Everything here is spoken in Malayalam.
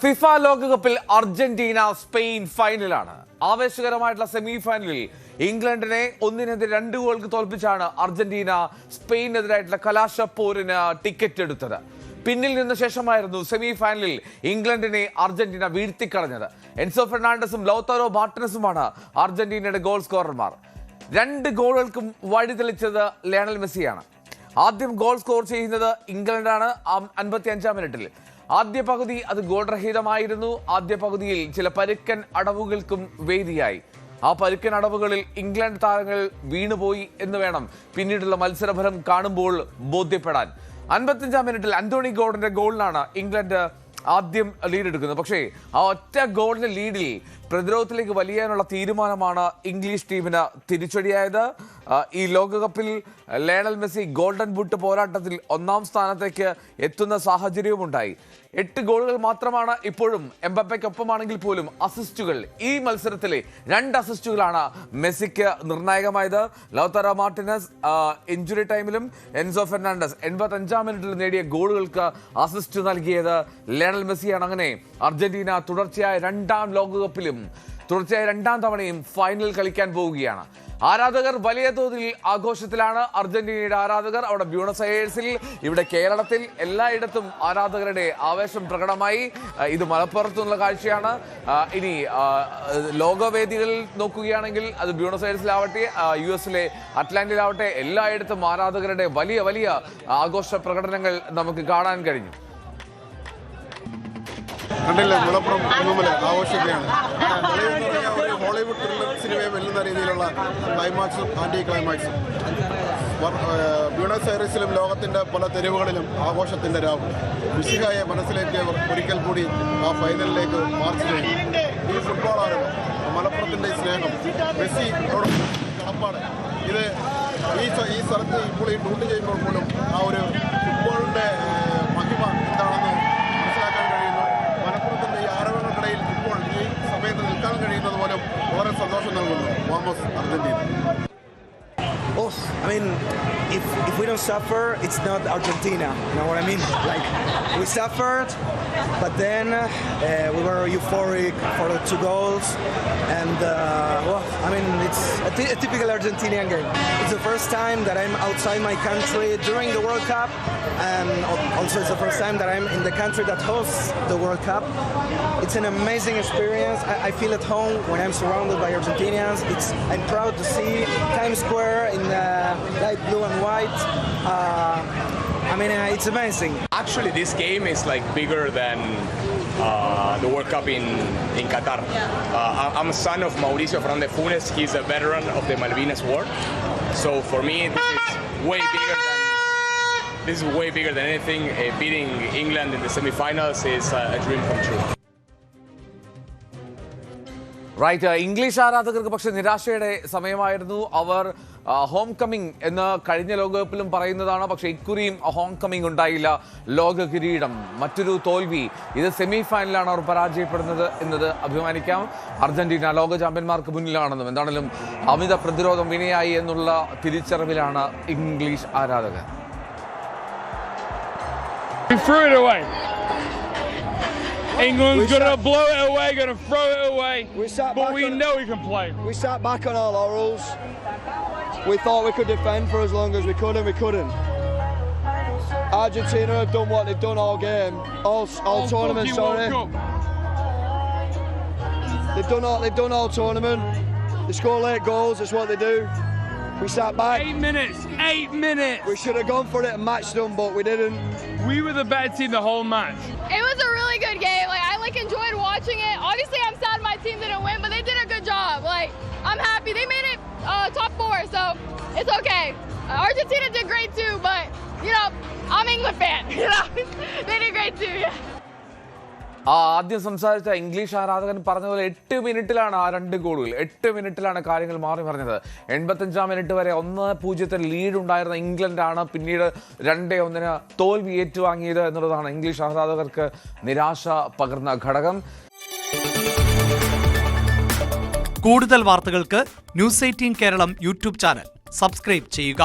ഫിഫ ലോകകപ്പിൽ അർജന്റീന സ്പെയിൻ ഫൈനലാണ്. ആവേശകരമായിട്ടുള്ള സെമി ഫൈനലിൽ ഇംഗ്ലണ്ടിനെ 1-2 ഗോൾക്ക് തോൽപ്പിച്ചാണ് അർജന്റീന സ്പെയിനെതിരായിട്ടുള്ള കലാശപ്പോരിന് ടിക്കറ്റ് എടുത്തത്. പിന്നിൽ നിന്ന ശേഷമായിരുന്നു സെമി ഫൈനലിൽ ഇംഗ്ലണ്ടിനെ അർജന്റീന വീഴ്ത്തിക്കളഞ്ഞത്. എൻസോ ഫെർണാണ്ടസും ലൗതാരോ മാർട്ടിനസുമാണ് അർജന്റീനയുടെ ഗോൾ സ്കോറർമാർ. 2 ഗോളുകൾക്കും വഴിതെളിച്ചത് ലയണൽ മെസ്സിയാണ്. ആദ്യം ഗോൾ സ്കോർ ചെയ്യുന്നത് ഇംഗ്ലണ്ടാണ് 55-ാം മിനിറ്റിൽ. ആദ്യ പകുതി അത് ഗോൾ രഹിതമായിരുന്നു. ആദ്യ പകുതിയിൽ ചില പരുക്കൻ അടവുകൾക്കും വേദിയായി. ആ പരുക്കൻ അടവുകളിൽ ഇംഗ്ലണ്ട് താരങ്ങൾ വീണുപോയി എന്ന് വേണം പിന്നീടുള്ള മത്സരഫലം കാണുമ്പോൾ ബോധ്യപ്പെടാൻ. 55-ാം മിനിറ്റിൽ ആന്റോണി ഗോർഡന്റെ ഗോളിനാണ് ഇംഗ്ലണ്ട് ആദ്യം ലീഡ് എടുക്കുന്നത്. പക്ഷേ ആ ഒറ്റ ഗോളിന്റെ ലീഡിൽ പ്രതിരോധത്തിലേക്ക് വലിയാനുള്ള തീരുമാനമാണ് ഇംഗ്ലീഷ് ടീമിന് തിരിച്ചടിയായത്. ഈ ലോകകപ്പിൽ ലയണൽ മെസ്സി ഗോൾഡൻ ബൂട്ട് പോരാട്ടത്തിൽ 1-ാം സ്ഥാനത്തേക്ക് എത്തുന്ന സാഹചര്യവുമുണ്ടായി. 8 ഗോളുകൾ മാത്രമാണ് ഇപ്പോഴും എംബപ്പയ്ക്കൊപ്പമാണെങ്കിൽ പോലും അസിസ്റ്റുകൾ. ഈ മത്സരത്തിലെ 2 അസിസ്റ്റുകളാണ് മെസ്സിക്ക് നിർണായകമായത്. ലൗതാരോ മാർട്ടിനസ് ഇഞ്ചുറി ടൈമിലും എൻസോ ഫെർണാണ്ടസ് 85-ാം മിനിറ്റിൽ നേടിയ ഗോളുകൾക്ക് അസിസ്റ്റ് നൽകിയത് ലയണൽ മെസ്സിയാണ്. അങ്ങനെ അർജന്റീന തുടർച്ചയായ 2-ാം ലോകകപ്പിലും തുടർച്ചയായ 2-ാം തവണയും ഫൈനൽ കളിക്കാൻ പോവുകയാണ്. ആരാധകർ വലിയ തോതിൽ ആഘോഷത്തിലാണ്. അർജന്റീനയുടെ ആരാധകർ അവിടെ ബ്യൂണസ് അയേഴ്സിൽ, ഇവിടെ കേരളത്തിൽ, എല്ലായിടത്തും ആരാധകരുടെ ആവേശം പ്രകടമായി. ഇത് മലപ്പുറത്തുനിന്നുള്ള കാഴ്ചയാണ്. ഇനി ലോകവേദികളിൽ നോക്കുകയാണെങ്കിൽ അത് ബ്യൂണസ് അയേഴ്സിലാവട്ടെ, US-ലെ അറ്റ്ലാന്റയിലാവട്ടെ, എല്ലായിടത്തും ആരാധകരുടെ വലിയ വലിയ ആഘോഷ പ്രകടനങ്ങൾ നമുക്ക് കാണാൻ കഴിഞ്ഞു. കണ്ടില്ല, മലപ്പുറം ആഘോഷിക്കുകയാണ്. ഒരു ഹോളിവുഡ് ത്രില്ലർ സിനിമയെ വെല്ലുന്ന രീതിയിലുള്ള ക്ലൈമാക്സും ആന്റി ക്ലൈമാക്സും. ബ്യൂണസ് ഐറിസിലും ലോകത്തിൻ്റെ പല തെരുവുകളിലും ആഘോഷത്തിൻ്റെ രാവ്. മിശിഹായെ മനസ്സിലേക്ക് ഒരിക്കൽ കൂടി ആ ഫൈനലിലേക്ക് മാർച്ച് ചെയ്യും. ഈ ഫുട്ബോൾ ആരവം, മലപ്പുറത്തിൻ്റെ സ്നേഹം, മെസ്സി കടപ്പാട്, ഇത് ഈ സ്ഥലത്ത് ഇപ്പോൾ ഈ ഡ്യൂട്ടി ചെയ്യുമ്പോൾ പോലും ആ ഒരു ഫുട്ബോളിൻ്റെ മഹിമ എന്താണെന്ന് മനസ്സിലാക്കാൻ കഴിയുന്നു. മലപ്പുറത്തിൻ്റെ ഈ ആരവങ്ങൾക്കിടയിൽ ഇപ്പോൾ ഈ സമയത്ത് നിൽക്കാൻ കഴിയുന്നത് പോലും വളരെ സന്തോഷം നൽകുന്നു. വാമോസ് Argentina. Oh, I mean, if we don't suffer, it's not Argentina. You know what I mean? Like, we suffered, but then we were euphoric for the 2 goals. And, well, I mean, it's a typical Argentinian game. It's the first time that I'm outside my country during the World Cup. And also it's the first time that I'm in the country that hosts the World Cup. It's an amazing experience. I feel at home when I'm surrounded by Argentinians. I'm proud to see Times Square in light blue and white. I mean, it's amazing. Actually, this game is like bigger than the World Cup in Qatar. I'm a son of Mauricio Fernández Funes. He's a veteran of the Malvinas War. So for me, this is way bigger than anything. Beating England in the semi-finals is a dream come true. Right. English ആരാധകർക്ക് പക്ഷെ നിരാശയുടെ സമയമായിരുന്നു. അവർ ഹോം കമ്മിങ് എന്ന് കഴിഞ്ഞ ലോകകപ്പിലും പറയുന്നതാണ്. പക്ഷെ ഇക്കുറിയും ഹോം കമ്മിങ് ഉണ്ടായില്ല. ലോക കിരീടം, മറ്റൊരു തോൽവി. ഇത് സെമി ഫൈനലാണ് അവർ പരാജയപ്പെടുന്നത് എന്നത് അഭിമാനിക്കാം. അർജന്റീന ലോക ചാമ്പ്യന്മാർക്ക് മുന്നിലാണെന്നും എന്താണെങ്കിലും അമിത പ്രതിരോധം വിനയായി എന്നുള്ള തിരിച്ചറിവിലാണ് ഇംഗ്ലീഷ് ആരാധകർ. England's going to blow it away, going to throw it away, but we know we can play. We sat back on our laurels. We thought we could defend for as long as we could, and we couldn't. Argentina have done what they've done all game, all tournament. Sorry, they've done all tournament. They score late goals. That's what they do. We sat back. 8 minutes. We should have gone for it and matched them, but we didn't. We were the better team the whole match. It was a really good game. Like, I enjoyed watching it. Obviously, I'm sad my team didn't win, but they did a good job. Like, I'm happy they made it top 4, so it's okay. Argentina did great too, but you know, I'm an England fan. You know, they did great too. Yeah. ആദ്യം സംസാരിച്ച ഇംഗ്ലീഷ് ആരാധകൻ പറഞ്ഞ പോലെ 8 മിനിറ്റിലാണ് ആ 2 ഗോളുകൾ. 8 മിനിറ്റിലാണ് കാര്യങ്ങൾ മാറി പറഞ്ഞത്. 85-ാം മിനിറ്റ് വരെ 1-0 ലീഡ് ഉണ്ടായിരുന്ന ഇംഗ്ലണ്ടാണ് പിന്നീട് 2-1 തോൽവി ഏറ്റുവാങ്ങിയത് എന്നുള്ളതാണ് ഇംഗ്ലീഷ് ആരാധകർക്ക് നിരാശ പകർന്ന ഘടകം. കൂടുതൽ വാർത്തകൾക്ക് News 18 Keralam YouTube channel subscribe ചെയ്യുക.